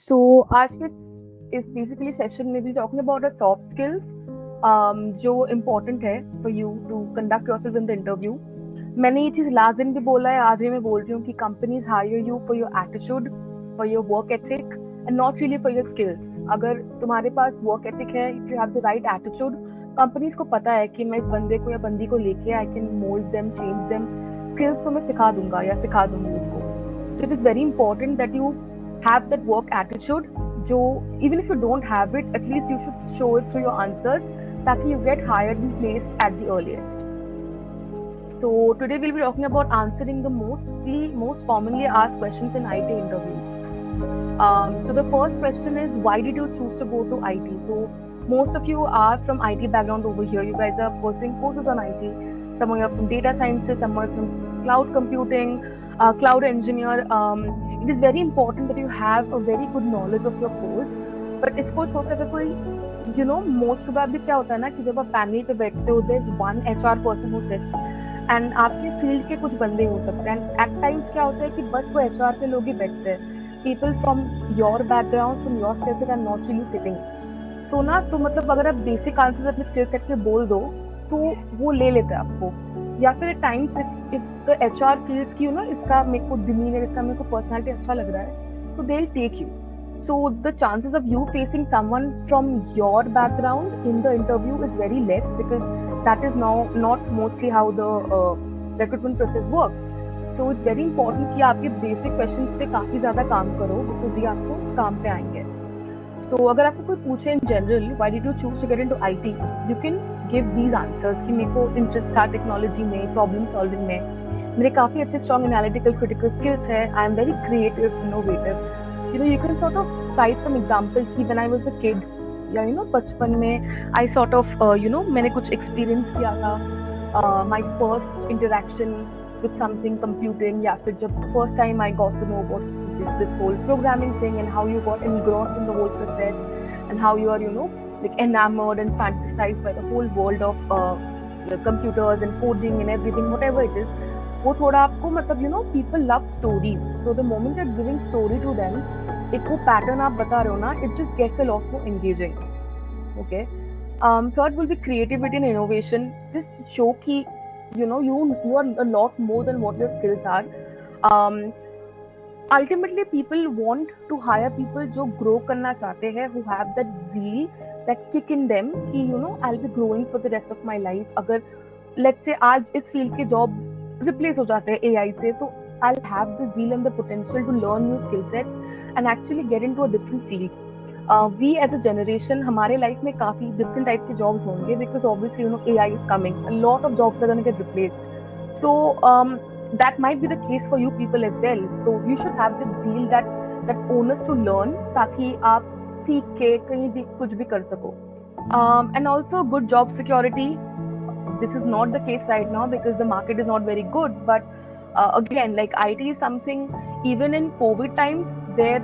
सो आज के इस बेसिकली सेशन में भी टॉकिंग अबाउट सॉफ्ट स्किल्स जो इम्पोर्टेंट है for you to conduct yourself in the interview. मैंने ये चीज़ लास्ट दिन भी बोला है, आज भी मैं बोल रही हूँ कि companies hire you for your attitude, for your work ethic and not really for your skills. अगर तुम्हारे पास वर्क एथिक है, if you have the right attitude, companies को पता है कि मैं इस बंदे को या बंदी को लेके I can mould them, change them. Skills तो मैं सिखा दूंगा या सिखा दूंगी उसको. So it is very important that you have that work attitude जो even if you don't have it, at least you should show it through your answers ताकि you get hired and placed at the earliest. So today we'll be talking about answering the most commonly asked questions in IT interviews. So the first question is, why did you choose to go to IT? So most of you are from IT background over here. You guys are pursuing courses on IT. Some of you are from data sciences, some are from cloud computing, cloud engineer. It is very important that you have a very good knowledge of your course. But इसको छोड़ कर कोई most probably क्या होता है ना कि जब आप पैनल पे बैठते हो, there is one HR person who sits and आपके फील्ड के कुछ बंदे हो सकते हैं. एट टाइम्स क्या होता है कि बस वो HR पे लोग ही बैठते हैं. People from your background, from your skill set are not really sitting. So ना, तो मतलब अगर आप बेसिक आंसर अपने स्किल सेट पे बोल दो तो वो ले लेते हैं आपको. या फिर at times if the HR feels की इसका मेरे को डिमीनर, इसका मेरे को पर्सनालिटी अच्छा लग रहा है, तो they will take you. So the chances of you facing someone from your background in the interview is very less, because that is now not mostly how the recruitment process works. So it's very important कि आपके basic questions पे काफ़ी ज़्यादा काम करो, because ये आपको काम पे आएंगे. So अगर आपको कोई पूछे in general, why did you choose to get into IT, you can give these answers कि मेरे को interest था technology में, problem solving में, मेरे काफ़ी अच्छे strong analytical critical skills है, I am very creative, innovative. You can sort of cite some examples कि when I was a kid या बचपन में I sort of मैंने कुछ experience किया था, my first interaction with something computing, या फिर जब first time I got to know about this whole programming thing and how you got engrossed in the whole process and how you are like enamored and fantasized by the whole world of the computers and coding and everything, whatever it is. वो थोड़ा आपको मतलब people love stories, so the moment you're giving story to them, एक वो pattern आप बता रहे हो ना, it just gets a lot more engaging. Okay. Third will be creativity and innovation. Just show कि you are a lot more than what your skills are. Ultimately people want to hire people जो grow करना चाहते हैं, who have that zeal, that kick in them कि I'll be growing for the rest of my life. अगर let's say आज इस field के jobs replace हो जाते हैं AI से, तो I'll have the zeal and the potential to learn new skill sets and actually get into a different field. We as a generation, हमारे लाइफ में काफ़ी different type के jobs होंगे, because obviously AI is coming. A lot of jobs are going to get replaced. So that might be the case for you people as well. So you should have the zeal, that onus to learn, ताकि आप सीख के कहीं भी कुछ भी कर सको. And also good job security. This is not the case right now because the market is not very good, but again, like IT is something, even in COVID times, their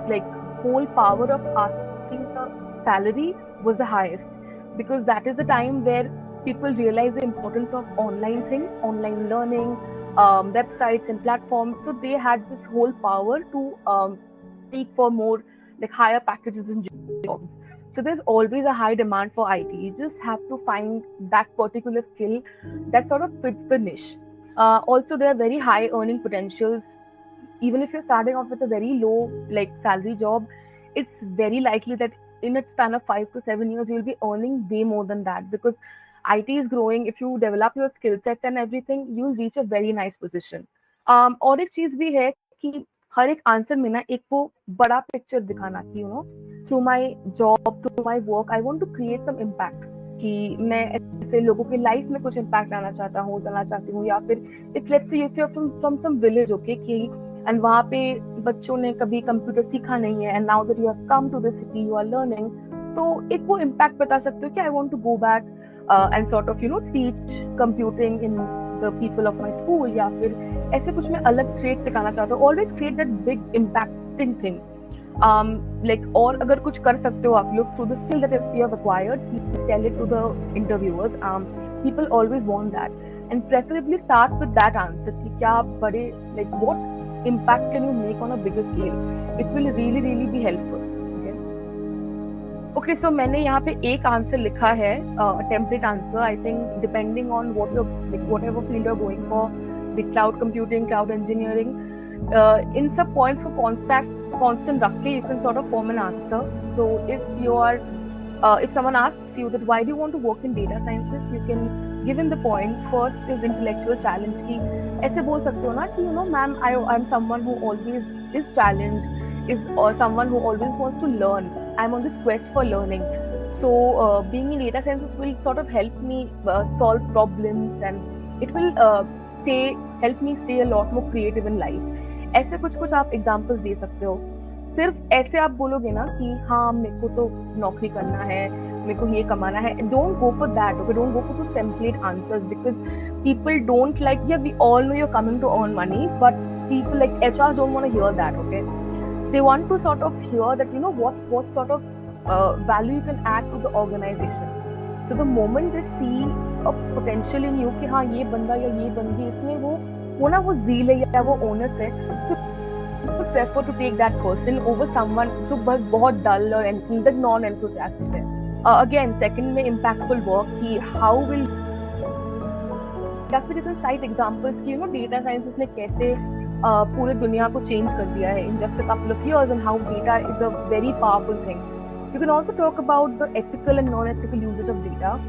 like whole power of asking the salary was the highest, because that is the time where people realize the importance of online things, online learning, websites and platforms. So they had this whole power to seek for more like higher packages and jobs. So there's always a high demand for IT. You just have to find that particular skill that sort of fits the niche. Also, there are very high earning potentials. Even if you're starting off with a very low like salary job, it's very likely that in a span of 5 to 7 years you'll be earning way more than that, because IT is growing. If you develop your skill sets and everything, you'll reach a very nice position. और एक चीज भी है कि हर एक answer में ना एक वो बड़ा पिक्चर दिखाना कि through my job, through my work, I want to create some impact, कि मैं ऐसे लोगों की लाइफ में कुछ इम्पैक्ट लाना चाहती हूँ. या फिर if let's say if you are from some village, okay, कि एंड वहाँ पे बच्चों ने कभी कंप्यूटर सीखा नहीं है, and now that you have come to the city, you are learning, तो एक वो इम्पैक्ट बता सकते हो कि I want to go back and sort of teach computing in the people of my school, या फिर ऐसे कुछ मैं अलग ट्रेड सिखाना चाहता हूँ. Always create that big impacting thing. like और अगर कुछ कर सकते हो आप लोग through the skill that you have acquired, please tell it to the interviewers. People always want that, and preferably start with that answer कि क्या बड़े like what impact can you make on a bigger scale? It will really really be helpful. Okay, so मैंने यहाँ पे एक answer लिखा है, template answer. I think depending on whatever field you're going for, the cloud computing, cloud engineering, in सब points को constant रख के you can sort of form an answer. So if someone asks you that why do you want to work in data sciences, you can give in the points. First is intellectual challenge की ऐसे बोल सकते हो ना कि ma'am, I'm someone who always is challenged, or someone who always wants to learn. I'm on this quest for learning. So being in data sciences will sort of help me solve problems, and it will help me stay a lot more creative in life. ऐसे कुछ आप examples दे सकते हो. सिर्फ ऐसे आप बोलोगे ना कि हाँ मेरे को तो नौकरी करना है, मेरे को ये कमाना है. Don't go for that. Okay, don't go for those template answers, because people don't like. Yeah, we all know you're coming to earn money, but people like HRs don't want to hear that. Okay, they want to sort of hear that what sort of value you can add to the organization. So the moment they see a potential in you कि हाँ ये बंदा या ये बंदी इसमें वो ना वो zeal है या वो onus है, तो prefer to take that person over someone जो बस बहुत dull और non-enthusiastic है. Again, second में impactful work कि how will या फिर different side examples कि data sciences ने कैसे पूरे दुनिया को चेंज कर दिया है in just a couple of years, and how data is a very powerful thing. You can also talk about the ethical and non-ethical usage of data.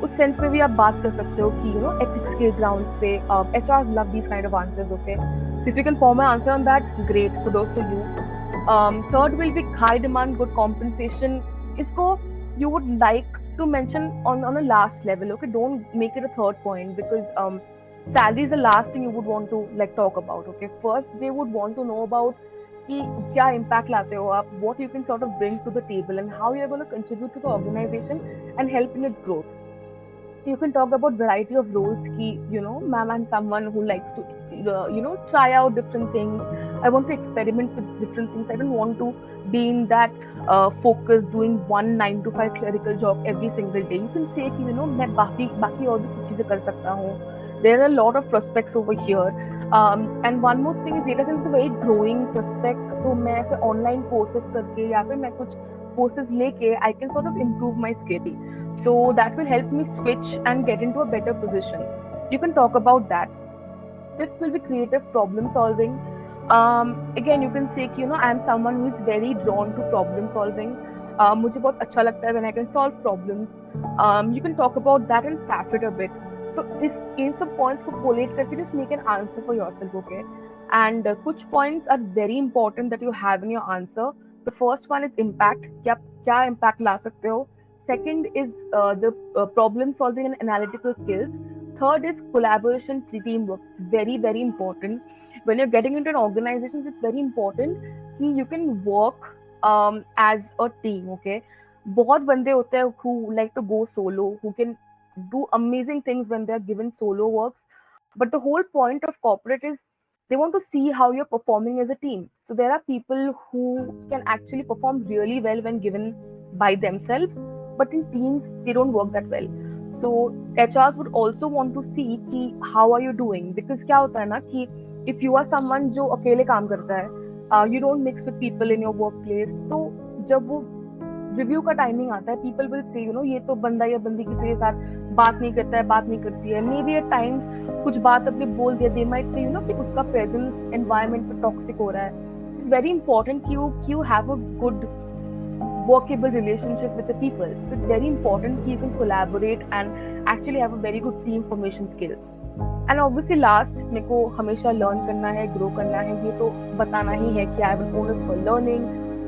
उस सेंस में भी आप बात कर सकते हो कि ethics के grounds पे. HRs love these kind of answers. Okay, so if you can form an answer on that, great, kudos to you. Third will be high demand, good compensation. इसको you would like to mention on a last level. Okay, don't make it a third point, because salary is the last thing you would want to talk about. Okay, first they would want to know about कि क्या impact लाते हो आप, what you can sort of bring to the table, and how you're going to contribute to the organization and help in its growth. You can talk about variety of roles ki ma'am, I'm someone who likes to try out different things. I want to experiment with different things. I don't want to be in that focus doing one 9 to 5 clerical job every single day. You can say कि मैं बाकी और भी कुछ चीजें कर सकता हूँ. There are a lot of prospects over here. And one more thing is data science is a very growing prospect. तो मैं ऐसे online courses करके या फिर मैं कुछ courses लेके I can sort of improve my skill. So that will help me switch and get into a better position. You can talk about that. Fifth will be creative problem solving. Again, you can say कि I am someone who is very drawn to problem solving. मुझे बहुत अच्छा लगता है when I can solve problems. You can talk about that and craft it a bit. So इन सब points को collate करके just make an answer for yourself, okay? And कुछ points are very important that you have in your answer. The first one is impact. क्या impact ला सकते हो? Second is the problem solving and analytical skills. Third is collaboration, teamwork. It's very very important. When you're getting into an organization, it's very important कि you can work as a team, okay? बहुत बंदे होते हैं who like to go solo, who can do amazing things when they are given solo works. But the whole point of corporate is they want to see how you're performing as a team. So there are people who can actually perform really well when given by themselves, but in teams they don't work that well. So HRs would also want to see कि how are you doing, because क्या होता है ना कि if you are someone जो अकेले काम करता है, you don't mix with people in your workplace, तो जब वो रिव्यू का टाइमिंग आता है, people will say ये तो बंदा या बंदी किसी के साथ बात नहीं करता है, बात नहीं करती है. Maybe at times कुछ बात अपने बोल दिया, they might say कि उसका presence environment पे toxic हो रहा है. It's very important कि you have a good workable relationship with the people. So it's very important that you can collaborate and actually have a very good team formation skills. And obviously last, मेरे को हमेशा learn करना है, grow करना है, ये तो बताना ही है कि I have a bonus for learning.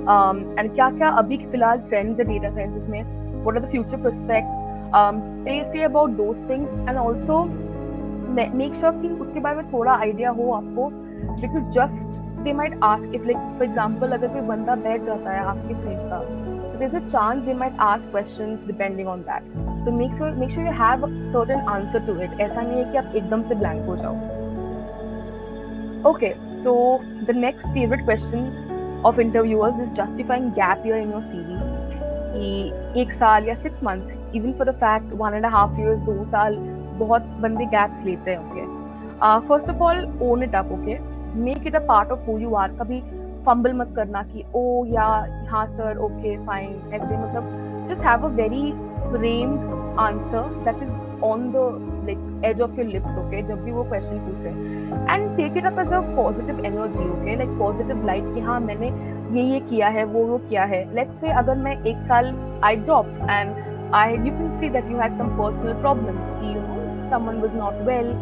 And क्या अभी फिलहाल trends है data sciences में, what are the future prospects, say about those things, and also make sure कि उसके बारे में थोड़ा idea हो आपको, because just they might ask if for example अगर कोई बंदा बैठ जाता है आपके फील्ड का, so there's a chance they might ask questions depending on that. So make sure you have a certain answer to it. ऐसा नहीं है कि आप एकदम से blank हो जाओ. Okay, so the next favorite question of interviewers is justifying gap year in your CV. कि 1 साल या 6 months, even for the fact 1.5 years, 2 साल, बहुत बंदे gaps लेते हैं. Okay, first of all, own it up. Okay, make it a part of who you are. कभी fumble मत करना कि ओ या हाँ सर ओके फाइन, ऐसे मतलब just have a very framed answer that is on the like edge of your lips, okay, जब भी वो question पूछे, and take it up as a positive energy, okay, like positive light कि हाँ मैंने ये किया है, वो किया है. Let's say अगर मैं एक साल I dropped and you can see that you had some personal problems कि you know someone was not well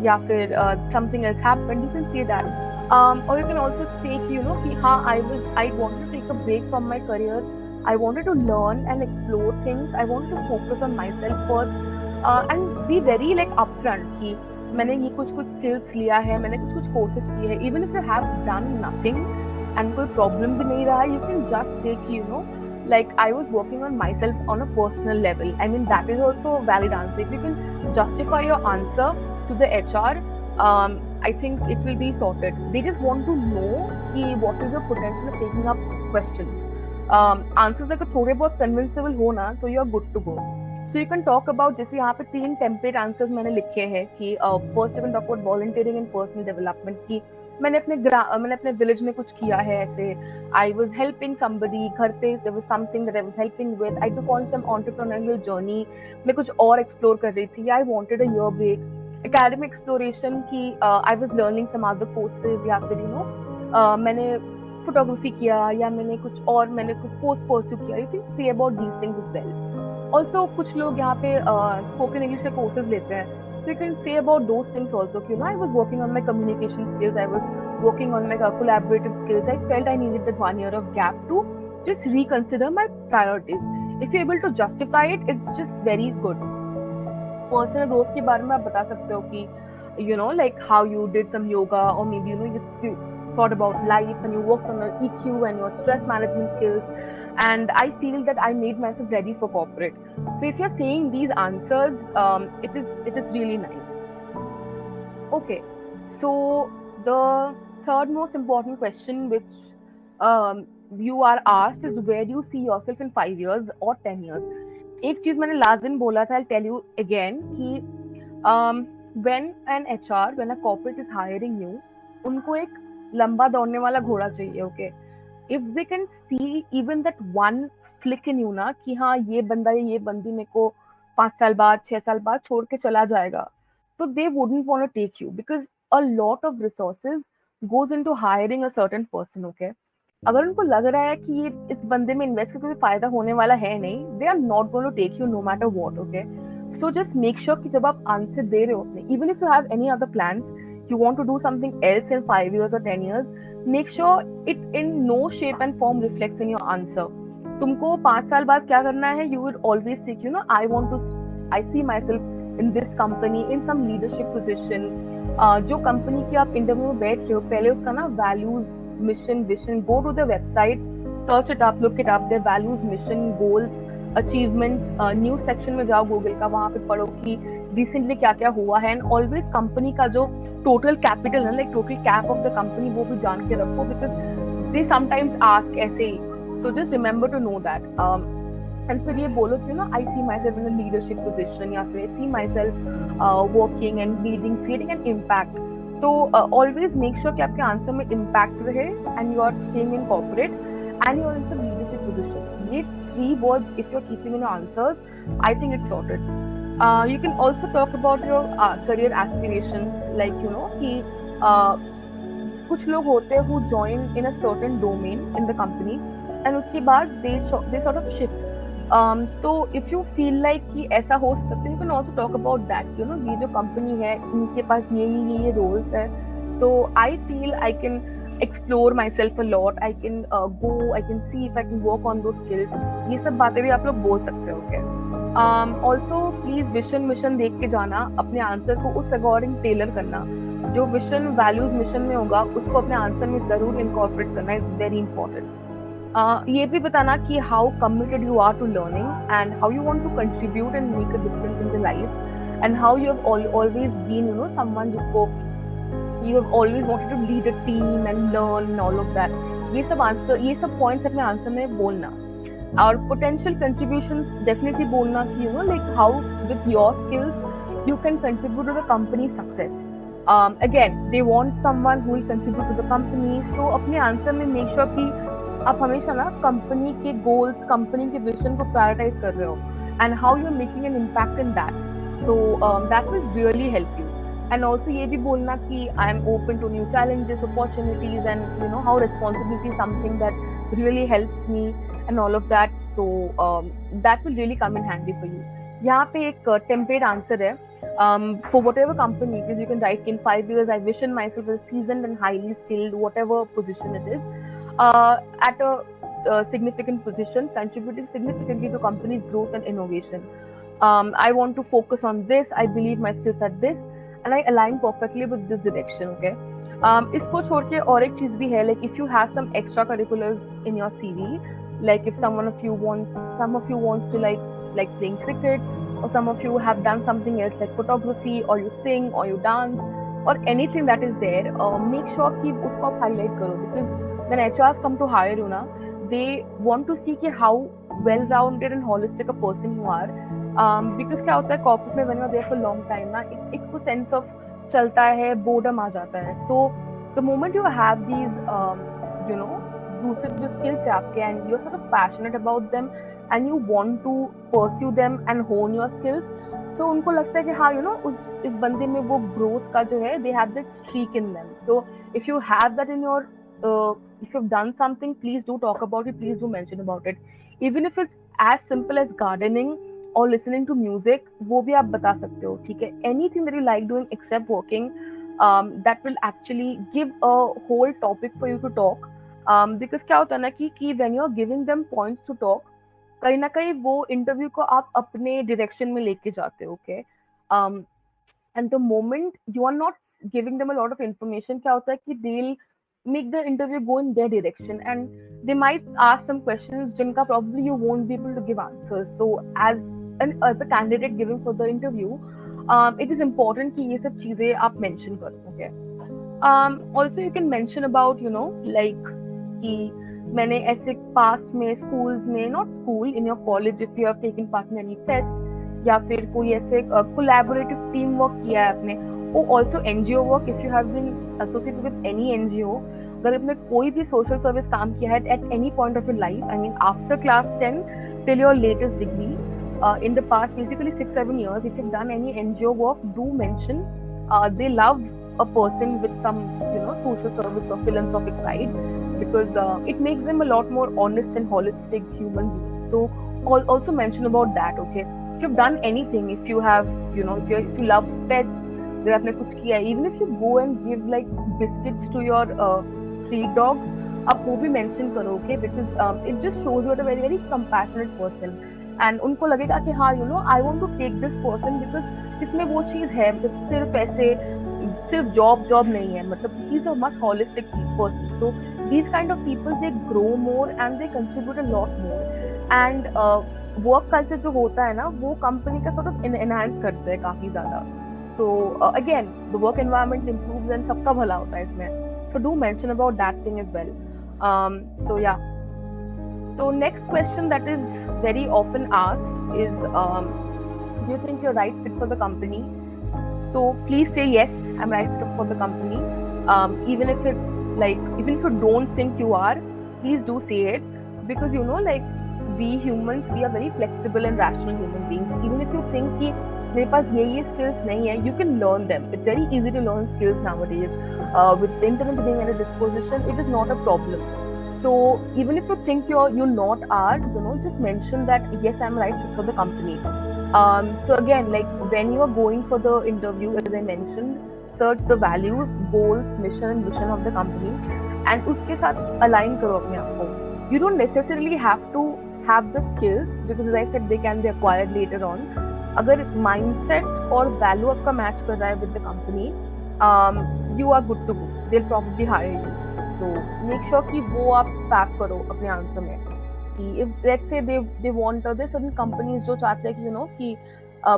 या फिर something else happened, you can say that. Or you can also say कि you know कि हाँ I wanted to take a break from my career. I wanted to learn and explore things. I wanted to focus on myself first and be very like upfront कि मैंने ये कुछ skills लिया है, मैंने कुछ courses किए हैं. Even if you have done nothing and कोई problem भी नहीं रहा, you can just say कि you know like I was working on myself on a personal level. I mean that is also a valid answer. If you can justify your answer to the HR, I think it will be sorted. They just want to know कि what is your potential of taking up questions. Answers अगर थोड़े बहुत कन्विंसेबल हो ना तो you are good to go. So you can talk about, जैसे यहाँ पे 3 टेम्पलेट आंसर्स मैंने लिखे हैं कि first you can talk about volunteering and personal development की मैंने अपने विलेज में कुछ किया है, ऐसे आई वाज हेल्पिंग समबडी, घर पे there was something that I was helping with, I took on some entrepreneurial journey, मैं कुछ और एक्सप्लोर कर रही थी, I wanted a year break. Academic exploration की I was learning some other courses या फिर यू नो मैंने फोटोग्राफी किया या मैंने कुछ पोस्ट परस्यू किया. You can say about these things as well. Also कुछ लोग यहाँ पे स्पोकन इंग्लिश के कोर्सेज लेते हैं, so you can say about those things also. You know, I was working on my communication skills, I was working on my collaborative skills. I felt I needed that 1 year of gap to just reconsider my priorities. If you're able to justify it, it's just very good. Personal growth के बारे में आप बता सकते हो कि you know like how you did some yoga, or maybe you know you thought about life and you worked on your EQ and your stress management skills, and I feel that I made myself ready for corporate. So if you're saying these answers, it is really nice. Okay, so the third most important question which you are asked is, where do you see yourself in 5 years or 10 years? एक चीज मैंने last दिन बोला था, I'll tell you again कि when a corporate is hiring you, उनको एक लंबा दौड़ने वाला घोड़ा चाहिए. Okay, if they can see even that one flick in you ना कि हाँ ये बंदा या ये बंदी मेरे को 5 साल बाद 6 साल बाद छोड़ के चला जाएगा, तो they wouldn't want to take you because a lot of resources goes into hiring a certain person. Okay, अगर उनको लग रहा है कि ये इस बंदे में इन्वेस्ट करके कोई फायदा होने वाला है नहीं, they are not going to take you no matter what. Okay, so just make sure कि जब आप आंसर दे रहे हो अपने, even if you have any other plans, you want to do something else in 5 years or 10 years, make sure it in no shape and form reflects in your answer. तुमको 5 साल बाद क्या करना है, you would always say you know I see myself in this company in some leadership position. जो company की आप interview में बैठ रहे हो, पहले उसका ना values mission vision, go to their website, search it up, look it up, their values, mission, goals, achievements. News section में जाओ गूगल का, वहां पे पढ़ो कि रिसेंटली क्या क्या हुआ है, एंड ऑलवेज कंपनी का जो टोटल कैपिटल है, like total cap of the company, वो भी जान के रखो बिकॉज दे समटाइम्स आस्क ऐसे ही. So just remember to know that. And फिर ये बोलो कि ना I see myself in a leadership position, या फिर see myself working and leading, creating an impact. तो ऑलवेज मेक श्योर कि आपके आंसर में इम्पैक्ट रहे and you are staying in corporate and you're in some leadership position. ये 3 words if you're keeping in your answers, I think it's sorted. You can also talk about your career aspirations, like you know कि कुछ लोग होते हैं who join in a certain domain in the company and उसके बाद they sort of shift. तो if you feel like कि ऐसा हो सकता है, you can also talk about that. You know ये जो company है इनके पास ये roles है, so I feel I can explore myself a lot, I can I can see if I can work on those skills. ये सब बातें भी आप लोग बोल सकते हो. Okay, also please vision mission देख के जाना, अपने आंसर को उस अकॉर्डिंग टेलर करना. जो विजन वैल्यूज मिशन में होगा उसको अपने आंसर में जरूर इनकॉर्पोरेट करना, इट्स वेरी इंपॉर्टेंट. ये भी बताना कि how committed you are to learning and how you want to contribute and make a difference in the life, and how you have always been you know someone जिसको you have always wanted to lead a team and learn and all of that. ये सब points अपने answer में बोलना. और potential contributions definitely बोलना कि you know like how with your skills you can contribute to the company's success. Again, they want someone who will contribute to the company. So अपने answer में make sure कि आप हमेशा ना company के goals, company के vision को prioritize कर रहे हो and how you are making an impact in that. So that will really help you. And also ये भी बोलना कि I am open to new challenges, opportunities and you know how responsibility something that really helps me and all of that. So that will really come in handy for you. यहाँ पे एक template answer है. For whatever company it is, you can write in 5 years, I vision myself as seasoned and highly skilled, whatever position it is, at a significant position, contributing significantly to company's growth and innovation. I want to focus on this. I believe my skills are this, and I align perfectly with this direction. Okay. इसको छोड़ के और एक चीज भी है, like if you have some extracurriculars in your CV, like if some of you wants to like playing cricket, or some of you have done something else like photography, or you sing, or you dance, or anything that is there, make sure कि उसको आप highlight करो, because when HRs come to hire you ना, they want to see कि how well-rounded and holistic a person you are. Because क्या होता है corporate में when you are there for long time ना, एक तो sense of चलता है, boredom आ जाता है. So the moment you have these you know दूसरे जो skills है आपके, and you're sort of passionate about them and you want to pursue them and hone your skills, so उनको लगता है कि हाँ you know इस बंदे में वो growth का जो है, they have that streak in them. So if you have that in your if you've done something, please do talk about it, please do mention about it. Even if it's as simple as gardening or listening to music, वो भी आप बता सकते हो, ठीक है. Anything that you like doing except working, that will actually give a whole topic for you to talk. Because क्या होता है ना कि when you're giving them points to talk, कहीं ना कहीं वो इंटरव्यू को आप अपने डायरेक्शन में लेके जाते हो. Okay. And the moment you are not giving them a lot of information, क्या होता है कि they will make the interview go in their direction, and they might ask some questions जिनका probably you won't be able to give answers. So as a candidate giving for the interview, it is important कि ये सब चीजें आप mention करो. Okay. Also you can mention about like कि मैंने ऐसे पास में स्कूल्स में, not school, in your college if you have taken part in any fest, या फिर कोई ऐसे कोलैबोरेटिव टीम वर्क किया है आपने, और also NGO work if you have been associated with any NGO. अगर आपने कोई भी सोशल सर्विस काम किया है at any point of your life, I mean after class 10 till your latest degree, in the past basically 6-7 years, if you've done any NGO work, do mention. They love a person with some social service or philanthropic side, because it makes them a lot more honest and holistic human beings. So also mention about that. Okay, if you've done anything, if you have if you love pets, अगर आपने कुछ किया, even if you go and give like biscuits to your street dogs, आप वो भी mention करो. Okay, because it just shows you are a very very compassionate person. And उनको लगेगा कि हाँ I want to take this person because इसमें वो चीज़ है, मतलब सिर्फ जॉब नहीं है, मतलब he is a much holistic person. So these kind of people they grow more and they contribute a lot more. And work culture जो होता है ना, वो कंपनी का सॉर्ट ऑफ एनहांस करते हैं काफ़ी ज़्यादा. So again the work environment improves and सबका भला होता है इसमें. So do mention about that thing as well. So yeah. So next question that is very often asked is, do you think you're right fit for the company? So please say yes, I'm right fit for the company. Even if you don't think you are, please do say it, because like we humans, we are very flexible and rational human beings. Even if you think कि मेरे पास ये skills नहीं है, you can learn them. It's very easy to learn skills nowadays. With the internet being at a disposition, it is not a problem. So even if you think you not are, just mention that yes, I'm right for the company. So again, like when you are going for the interview, as I mentioned, search the values, goals, mission and vision of the company, and उसके साथ align करो अपने आप को. You don't necessarily have to have the skills, because as I said, they can be acquired later on. अगर mindset और value आपका match कर रहा है with the company, you are good to go. They'll probably hire you. So make sure कि वो आप pack करो अपने आंसर में. कि if let's say they want there's certain companies जो चाहते हैं कि कि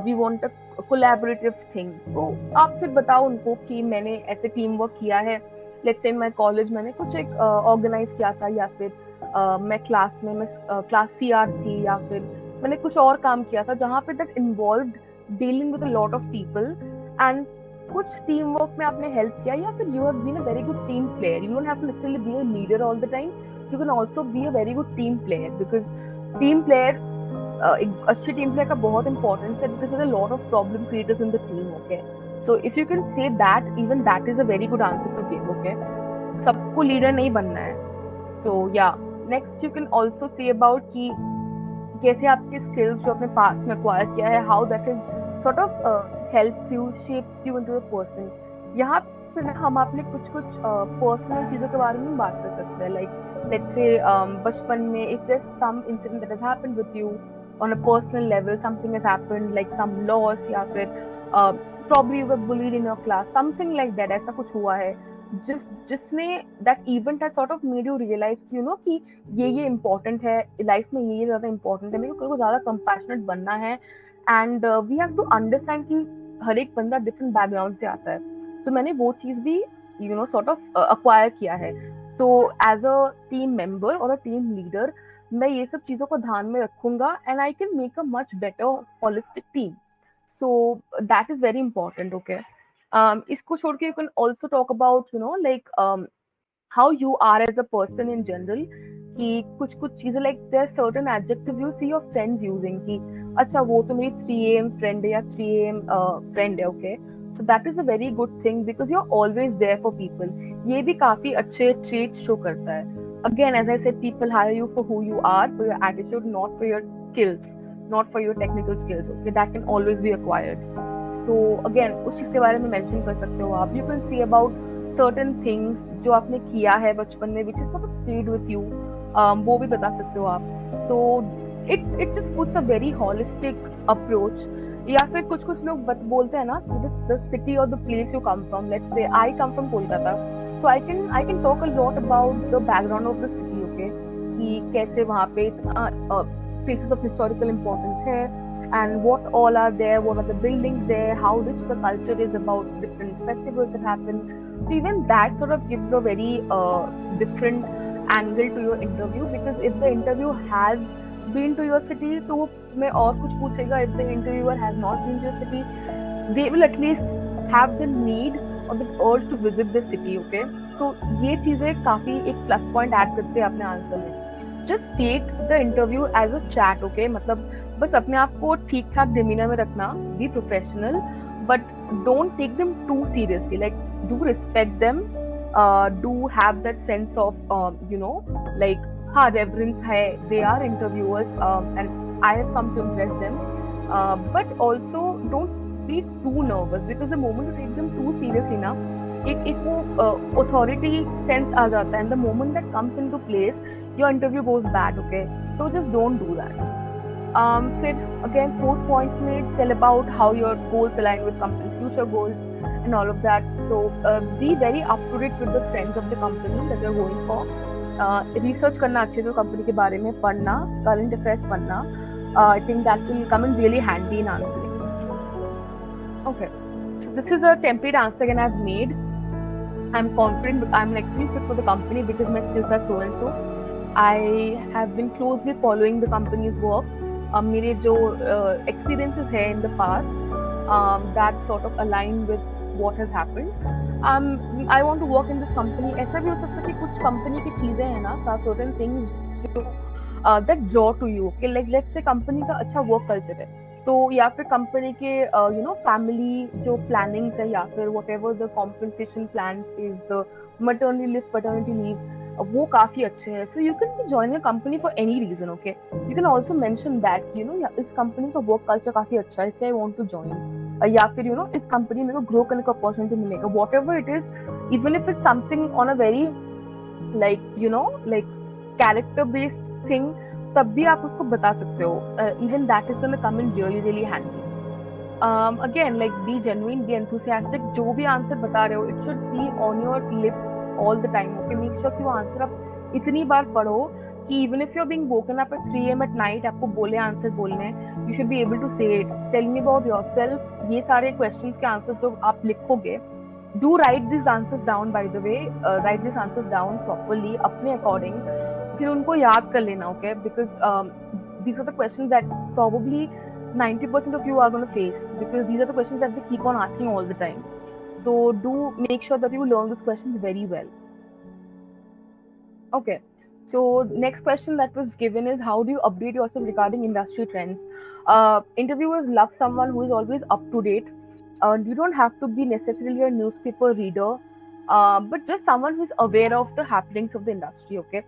we want a collaborative thing, तो आप फिर बताओ उनको कि मैंने ऐसे टीम वर्क किया है. let's say in my college मैंने कुछ एक ऑर्गेनाइज किया था, या फिर मैं क्लास CR थी, या फिर मैंने कुछ और काम किया था जहाँ पे that involved dealing with a lot of people, and कुछ टीम वर्क में आपने हेल्प किया, या फिर you have been a very good team player. You don't have to necessarily be a leader all the time, you can also be a very good team player, because team player, एक अच्छी team player का बहुत importance है, because there are lot of problem creators in the team. Okay, so if you can say that, even that is a very good answer to give. Okay, सबको leader नहीं बनना है. So या next you can also say about कि कैसे आपके skills जो आपने पास्ट में एक्वायर किया है, how that is sort of help U shape you into a person. यहाँ पे ना हम अपने कुछ कुछ पर्सनल चीज़ों के बारे में बात कर सकते हैं, लाइक लेट्स से बचपन में if there some incident that has happened with you on a personal level, something has happened like some loss, या फिर probably you were bullied in your class, something like that, ऐसा कुछ हुआ है जिसने that event has sort of made you realize कि you know कि ये important है लाइफ में, ये ज़्यादा important है, मेरे को ज़्यादा compassionate बनना है. And we have to understand कि हर एक बंदा डिफरेंट बैकग्राउंड से आता है. तो मैंने वो चीज़ भी you know sort of acquire किया है. तो एज अ टीम मेंबर और अ टीम लीडर मैं ये सब चीज़ों को ध्यान में रखूंगा, and I can make a much better holistic team. So that is very important. Okay, इसको छोड़ के you can also talk about like how you are as a person in general. कि कुछ कुछ चीजें like there are certain adjectives you'll see your friends using कि अच्छा वो तो मेरी 3 AM friend है या 3 AM friend है. Okay, so that is a very good thing because you're always there for people. ये भी काफी अच्छे traits show करता है. Again, as I said, people hire you for who you are, for your attitude, not for your skills, not for your technical skills. Okay, that can always be acquired. So again, उस चीज के बारे में mention कर सकते हो आप. You can see about certain things जो आपने किया है बचपन में which is sort of stayed with you, वो भी बता सकते हो आप. So it just puts a very holistic approach. या फिर कुछ कुछ लोग बोलते हैं ना कि the city or the place you come from. Let's say I come from Kolkata, so I can talk a lot about the background of the city. Okay, कि कैसे वहाँ पे places of historical importance है, and what all are there, what are the buildings there, how rich the culture is about different festivals that happen. So even that sort of gives a very different angle to your interview, because if the interview has been to your city तो वो मैं और कुछ पूछेगा. If the interviewer has not been to your city, they will at least have the need or the urge to visit the city. Okay, so ये चीजें काफी एक प्लस पॉइंट ऐड करते हैं अपने आंसर में. Just take the interview as a chat. Okay, मतलब बस अपने आप को ठीक ठाक डिमीनर में रखना, be professional, but don't take them too seriously. Like do respect them, do have that sense of like हाँ reverence है, they are interviewers, and I have come to impress them, but also don't be too nervous, because the moment you take them too seriously ना एक वो authority sense आ जाता है, and the moment that comes into place your interview goes bad. Okay, so just don't do that. Then again, fourth point में tell about how your goals align with company's future goals and all of that. So be very up to date with the trends of the company that you're going for. Research करना अच्छे से company के बारे में, पढ़ना, current affairs पढ़ना. I think that will come in really handy in answering. Okay, so this is a template answer again I've made. I'm confident I'm actually fit for the company because my skills are so and so. I have been closely following the company's work. मेरे जो experiences है in the past, that sort of align with what has happened. I want to work in this company. ऐसा भी हो सकता है कि कुछ company की चीजें हैं ना, certain things जो that draw to you. Okay, like let's say company का अच्छा work culture है, तो या फिर कंपनी के फैमिली जो प्लानिंग्स है, या फिर whatever the compensation plans is, the maternity leave, paternity leave, वो काफी अच्छे हैं. So you can be join a company for any reason. Okay, you can also mention that इस कंपनी का वर्क कल्चर काफी अच्छा है, इसलिए आई वांट टू जॉइन. या फिर इस कंपनी में ग्रो करने का अपॉर्चुनिटी मिलेगा, what ever it is, even if it's something on a very like character based thing, तब भी आप उसको बता सकते हो. Even that is gonna come in really really handy. Again, like be genuine, be enthusiastic. जो भी आंसर बता रहे हो, it should be on your lips all the time. Okay, make sure कि वो आंसर आप इतनी बार पढ़ो कि even if you're being woken up at 3 AM at night, आपको बोले आंसर बोलने, you should be able to say it. Tell me about yourself. ये सारे questions के आंसर जो आप लिखोगे, do write these answers down. By the way, write these answers down properly अपने according. फिर उनको याद कर लेना. Okay, because these are the questions that probably 90% of you are going to face, because these are the questions that they keep on asking all the time. So do make sure that you learn these questions very well. Okay. So next question that was given is, how do you update yourself regarding industry trends? Interviewers love someone who is always up to date. You don't have to be necessarily a newspaper reader, but just someone who's aware of the happenings of the industry. Okay.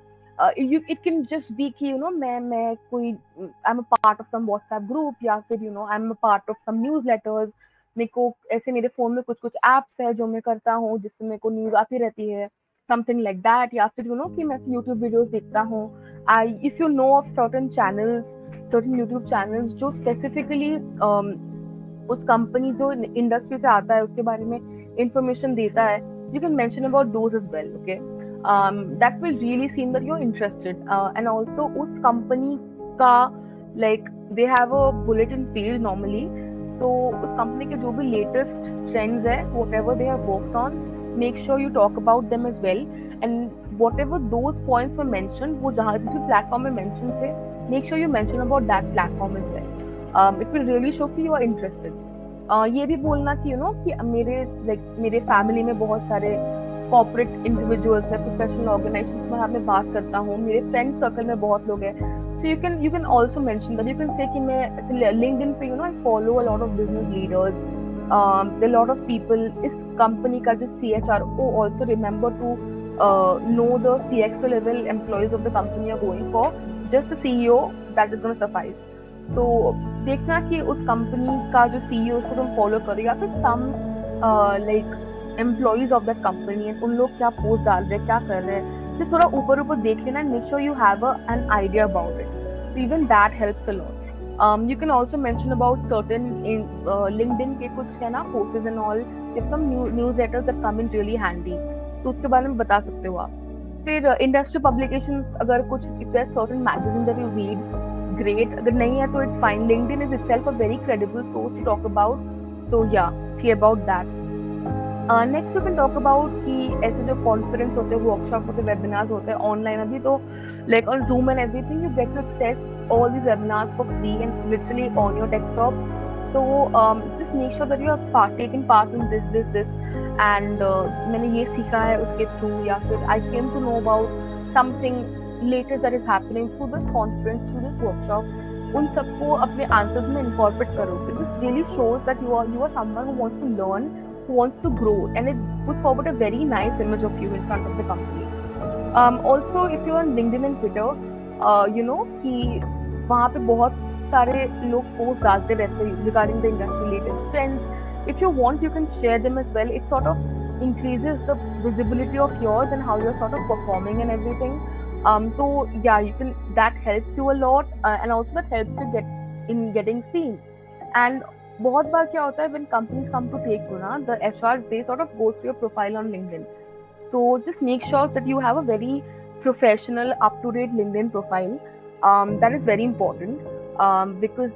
It can just be कि मैं कोई I'm a part of some WhatsApp group, या फिर I'm a part of some newsletters. मेरे को ऐसे मेरे phone में कुछ कुछ एप्स है जो मैं करता हूँ जिससे मेरे को न्यूज आती रहती है, समथिंग लाइक दैट. या फिर कि मैं यूट्यूब वीडियोस देखता हूँ. I if you know of certain channels, certain YouTube channels जो स्पेसिफिकली उस कंपनी जो इंडस्ट्री से आता है उसके बारे में इंफॉर्मेशन देता है, you can mention about those as well. Okay, that will really seem that you are interested. And also उस कंपनी का like they have a bulletin page normally. So उस कंपनी के जो भी लेटेस्ट ट्रेंड्स है, whatever they have worked on, make sure you talk about them as well. And whatever those points were mentioned, वो जहाँ जिस भी platform में mention थे, make sure you mention about that platform as well. It will really show कि you are interested. ये भी बोलना कि कि मेरे family में बहुत सारे corporate individuals है, professional organizations में मैं बात करता हूँ, मेरे friend circle में बहुत लोग हैं. So you can also mention that. You can say कि मैं LinkedIn पे I follow a lot of business leaders. There are a lot of people. इस company का जो CHRO also remember to know the CXO level employees of the company you're going for. Just the CEO, that is going to suffice. So देखना कि उस company का जो CEO उसको तुम follow करो, या फिर some like employees of that company, and उन लोग क्या post डाल रहे हैं, क्या कर रहे हैं, just थोड़ा ऊपर ऊपर देख लेना and make sure you have an idea about it. So even that helps a lot. You can also mention about certain in LinkedIn के कुछ है ना courses and all. If some newsletters that come in really handy, तो उसके बारे में बता सकते हो आप. फिर इंडस्ट्री पब्लिकेशंस अगर कुछ, if there's certain magazine that you read, great. अगर नहीं है तो it's fine. LinkedIn is itself a very credible source to talk about. So yeah, see about that. Next you can talk about कि ऐसे जो conference होते हैं, workshop होते हैं, वेबिनार्स होते हैं ऑनलाइन अभी तो, like on Zoom and everything, you get to access all these webinars for free and literally on your desktop. So just make sure that you are taking part in this and मैंने ये सीखा है उसके through, या फिर I came to know about something latest that is happening through this conference, through this workshop. उन सबको अपने आंसर्स में incorporate करो. This really shows that you are someone who wants to learn, who wants to grow, and it puts forward a very nice image of you in front of the company. Also, if you're on LinkedIn and Twitter, कि वहाँ पे बहुत सारे लोग post डालते रहते हैं regarding the industry latest trends. If you want, you can share them as well. It sort of increases the visibility of yours and how you're sort of performing and everything. So yeah, you can. That helps you a lot, and also that helps you getting seen. And बहुत बार क्या होता है, when companies come to take you ना, the HR they sort of go through your profile on LinkedIn. So just make sure that you have a very professional, up-to-date LinkedIn profile. That is very important, because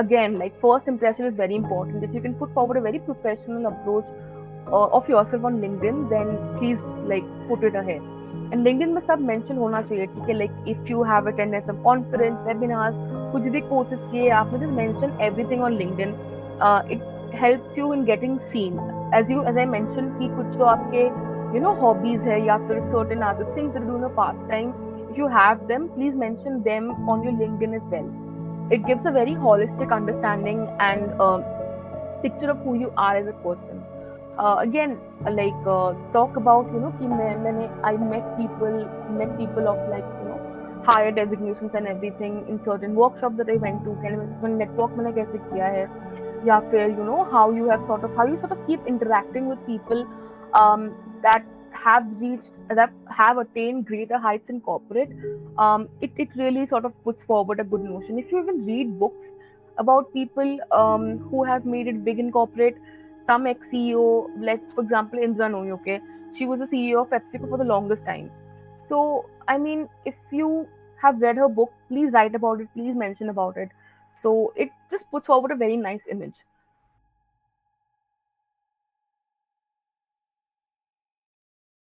again, like first impression is very important. If you can put forward a very professional approach of yourself on LinkedIn, then please like put it ahead. And LinkedIn में सब mention होना चाहिए, ठीक है? Like if you have attended some conference, webinars, कुछ भी courses किए आपने, just mention everything on LinkedIn. It helps you in getting seen. As I mentioned कि कुछ तो आपके hobbies है, या फिर certain other things that you do in a pastime. If you have them, please mention them on your LinkedIn as well. It gives a very holistic understanding and picture of who you are as a person. Again, like talk about कि मैंने I met people of like higher designations and everything in certain workshops that I went to. Network मैंने कैसे किया है, या फिर how you sort of keep interacting with people that have attained greater heights in corporate. It really sort of puts forward a good notion. If you even read books about people who have made it big in corporate, some ex-CEO, like for example Indra Nooyi, okay, she was the CEO of PepsiCo for the longest time. So I mean, if you have read her book, please write about it, please mention about it. So it just puts forward a very nice image.